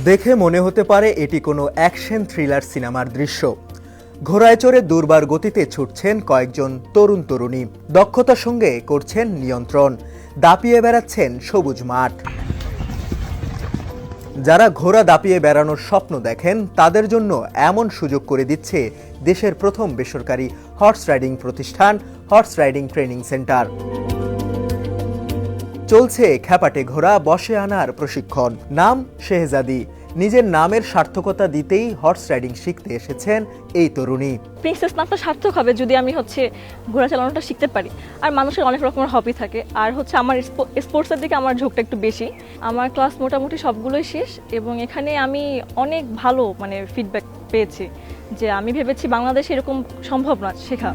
দেখে মনে হতে পারে এটি কোনো অ্যাকশন থ্রিলার সিনেমার দৃশ্য। ঘোড়ায় চড়ে দুর্বার গতিতে ছুটছেন কয়েকজন তরুণ তরুণী, দক্ষতার সঙ্গে করছেন নিয়ন্ত্রণ, দাপিয়ে বেড়াচ্ছেন সবুজ মাঠ। যারা ঘোড়া দাপিয়ে বেড়ানোর স্বপ্ন দেখেন তাদের জন্য এমন সুযোগ করে দিচ্ছে দেশের প্রথম বেসরকারি হর্স রাইডিং প্রতিষ্ঠান হর্স রাইডিং ট্রেনিং সেন্টার। চলছে খ্যাপাটে ঘোড়া বশে আনার প্রশিক্ষণ। নাম শেহজাদি। নিজের নামের সার্থকতা দিতেই হর্স রাইডিং শিখতে এসেছেন এই তরুণী। প্রিন্সেস নামটা সার্থক হবে যদি আমি ঘোড়া চালানোটা শিখতে পারি। আর মানুষের অনেক রকমের হবি থাকে, আর আমার স্পোর্টসের দিকে আমার ঝোঁকটা একটু বেশি। আমার ক্লাস মোটামুটি সবগুলোই শেষ এবং এখানে আমি অনেক ভালো ফিডব্যাক পেয়েছি যে আমি ভেবেছি বাংলাদেশে এরকম সম্ভব না শেখা।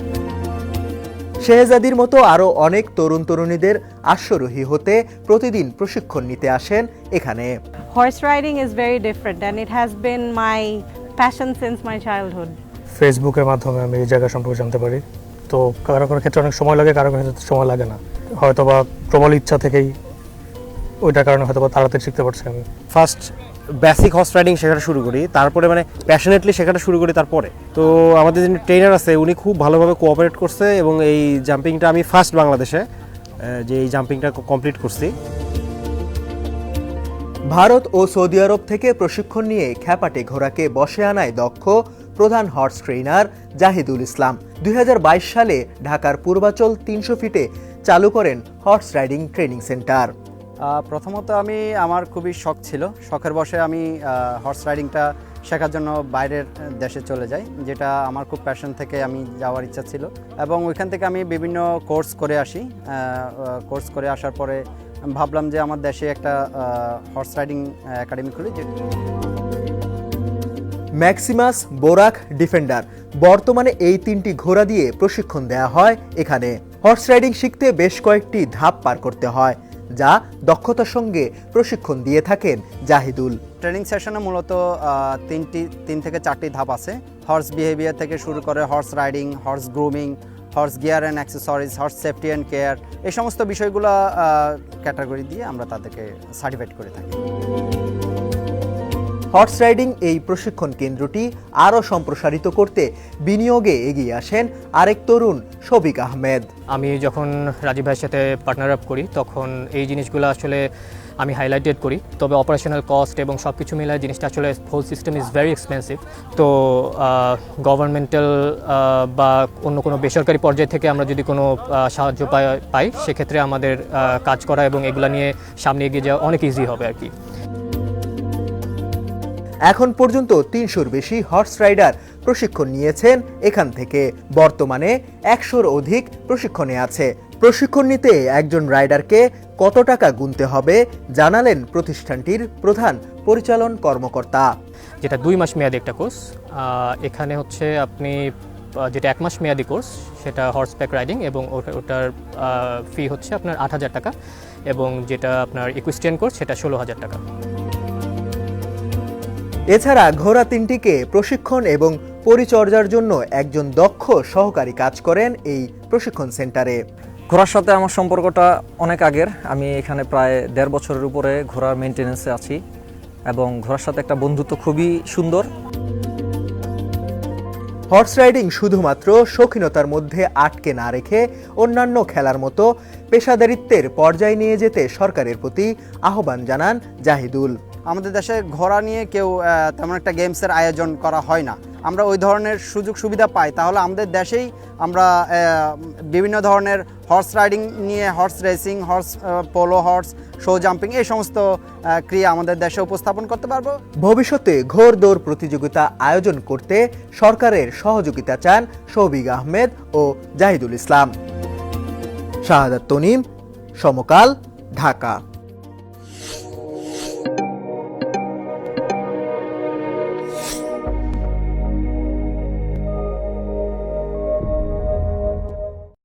শেহজাদির মতো আরও অনেক তরুণ তরুণীদের আশ্বরোহী হতে প্রতিদিন প্রশিক্ষণ নিতে আসেন এখানে। Horse riding is very different and it has been my passion since my childhood. ফেসবুকের মাধ্যমে আমি এই জায়গা সম্পর্কে জানতে পারি। তো কারো কারো ক্ষেত্রে অনেক সময় লাগে, কারো কারো ক্ষেত্রে সময় লাগে না। হয়তোবা প্রবল ইচ্ছা থেকেই ওইটার কারণে হয়তোবা তাড়াতাড়ি শিখতে পারছি আমি। ফার্স্ট বেসিক হর্স রাইডিং শেখাটা শুরু করি, তারপরে প্যাশনেটলি শেখাটা শুরু করি। তারপরে তো আমাদের যিনি ট্রেনার আছে উনি খুব ভালোভাবে কোঅপারেট করছে এবং এই জাম্পিংটা আমি ফার্স্ট বাংলাদেশে যে এই জাম্পিংটা কমপ্লিট করছি। ভারত ও সৌদি আরব থেকে প্রশিক্ষণ নিয়ে খ্যাপাটে ঘোড়াকে বশে আনায় দক্ষ প্রধান হর্স ট্রেনার জাহিদুল ইসলাম 2022 সালে ঢাকার পূর্বাচল 300 ফিটে চালু করেন হর্স রাইডিং ট্রেনিং সেন্টার। প্রথমত আমার খুবই শখ ছিল, শখের বশে আমি হর্স রাইডিংটা শেখার জন্য বাইরের দেশে চলে যাই, যেটা আমার খুব প্যাশন থেকে আমি যাওয়ার ইচ্ছা ছিল এবং ওইখান থেকে আমি বিভিন্ন কোর্স করে আসি। কোর্স করে আসার পরে ভাবলাম যে আমার দেশে একটা হর্স রাইডিং একাডেমি খুলি। ম্যাক্সিমাস, বোরাক, ডিফেন্ডার, বর্তমানে এই তিনটি ঘোড়া দিয়ে প্রশিক্ষণ দেয়া হয় এখানে। হর্স রাইডিং শিখতে বেশ কয়েকটি ধাপ পার করতে হয়, যা দক্ষতার সঙ্গে প্রশিক্ষণ দিয়ে থাকেন জাহিদুল। ট্রেনিং সেশনে মূলত 3 থেকে 4টি ধাপ আছে। হর্স বিহেভিয়ার থেকে শুরু করে horse riding, horse grooming, horse gear and accessories, horse safety and care, এই সমস্ত বিষয়গুলো ক্যাটাগরি দিয়ে আমরা তাদেরকে সার্টিফাইড করে থাকি। হর্স রাইডিং এই প্রশিক্ষণ কেন্দ্রটি আরও সম্প্রসারিত করতে বিনিয়োগে এগিয়ে আসেন আরেক তরুণ শফিক আহমেদ। আমি যখন রাজীব ভাইয়ের সাথে পার্টনার আপ করি তখন এই জিনিসগুলো আসলে আমি হাইলাইটেড করি, তবে অপারেশনাল কস্ট এবং সব কিছু মিলায় জিনিসটা আসলে whole system is very expensive. তো গভর্নমেন্টাল বা অন্য কোনো বেসরকারি পর্যায় থেকে আমরা যদি কোনো সাহায্য পাই সেক্ষেত্রে আমাদের কাজ করা এবং এগুলো নিয়ে সামনে এগিয়ে যাওয়া অনেক ইজি হবে আর কি। এখন পর্যন্ত 300-র বেশি হর্স রাইডার প্রশিক্ষণ নিয়েছেন এখান থেকে। বর্তমানে 100-র অধিক প্রশিক্ষণে আছে। প্রশিক্ষণ নিতে একজন রাইডারকে কত টাকা গুনতে হবে জানালেন প্রতিষ্ঠানটির প্রধান পরিচালন কর্মকর্তা। যেটা 2 মাস মেয়াদি একটা কোর্স, এখানে আপনি যেটা 1 মাস মেয়াদি কোর্স সেটা হর্সব্যাক রাইডিং এবং ওটার ফি আপনার 8,000 টাকা এবং যেটা আপনার ইকুইস্টিয়ান কোর্স সেটা 16,000 টাকা। এছাড়া ঘোড়া তিনটিকে প্রশিক্ষণ এবং পরিচর্যার জন্য একজন দক্ষ সহকারী কাজ করেন এই প্রশিক্ষণ সেন্টারে। ঘোড়ার সাথে আমার সম্পর্কটা অনেক আগের। আমি এখানে প্রায় 1.5 বছরের উপরে ঘোড়ার মেইনটেনেন্সে আছি এবং ঘোড়ার সাথে একটা বন্ধুত্ব খুবই সুন্দর। হর্স রাইডিং শুধুমাত্র শৌখিনতার মধ্যে আটকে না রেখে অন্যান্য খেলার মতো পেশাদারিত্বের পর্যায়ে নিয়ে যেতে সরকারের প্রতি আহ্বান জানান জাহিদুল। আমাদের দেশে ঘোড়া নিয়ে কেউ তেমন একটা গেমসের আয়োজন করা হয় না। আমরা ওই ধরনের সুযোগ সুবিধা পাই, তাহলে আমাদের দেশেই আমরা বিভিন্ন ধরনের হর্স রাইডিং নিয়ে, horse racing, horse polo horse, show jumping, এই সমস্ত ক্রিয়া আমাদের দেশে উপস্থাপন করতে পারবো। ভবিষ্যতে ঘোড় দৌড় প্রতিযোগিতা আয়োজন করতে সরকারের সহযোগিতা চান শফিক আহমেদ ও জাহিদুল ইসলাম। শাহাদাত তনিম, সমকাল, ঢাকা।